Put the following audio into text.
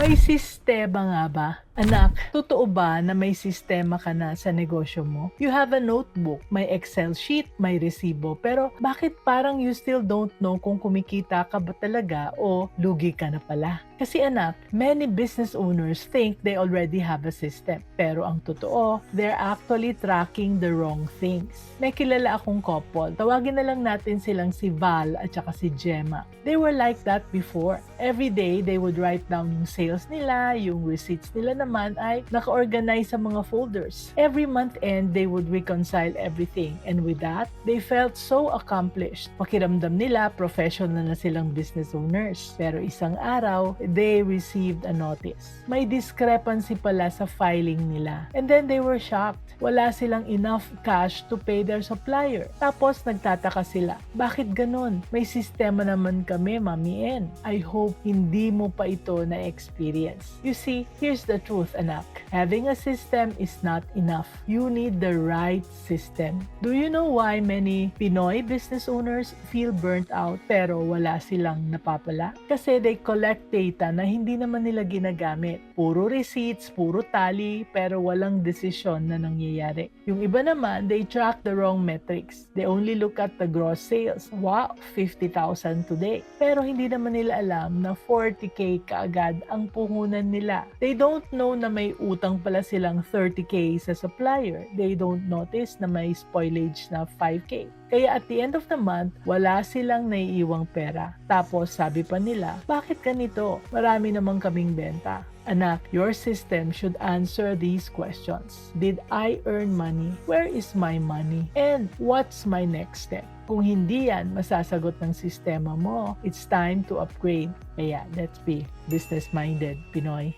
May sistema nga ba? Anak, totoo ba na may sistema ka na sa negosyo mo? You have a notebook, may Excel sheet, may resibo, pero bakit parang you still don't know kung kumikita ka ba talaga o lugi ka na pala? Kasi anak, many business owners think they already have a system. Pero ang totoo, they're actually tracking the wrong things. May kilala akong couple, tawagin na lang natin silang si Val at saka si Gemma. They were like that before. Every day, they would write down yung sales nila, yung receipts nila naman ay naka-organize sa mga folders. Every month end, they would reconcile everything. And with that, they felt so accomplished. Pakiramdam nila, professional na silang business owners. Pero isang araw, they received a notice. May discrepancy pala sa filing nila. And then they were shocked. Wala silang enough cash to pay their supplier. Tapos nagtataka sila, bakit ganon? May sistema naman kami, Mami N. I hope hindi mo pa ito na-experience. You see, here's the truth, anak. Having a system is not enough. You need the right system. Do you know why many Pinoy business owners feel burnt out pero wala silang napapala? Kasi they collect data na hindi naman nila ginagamit. Puro receipts, puro tally, pero walang desisyon na nangyayari. Yung iba naman, they track the wrong metrics. They only look at the gross sales. Wow, 50,000 today. Pero hindi naman nila alam na 40K kaagad ang puhunan nila. They don't know na may utang pala silang 30K sa supplier. They don't notice na may spoilage na 5K. Kaya at the end of the month, wala silang naiiwang pera. Tapos sabi pa nila, bakit ganito? Marami namang kaming benta. Anak, your system should answer these questions. Did I earn money? Where is my money? And what's my next step? Kung hindi yan masasagot ng sistema mo, it's time to upgrade. Kaya let's be business-minded, Pinoy.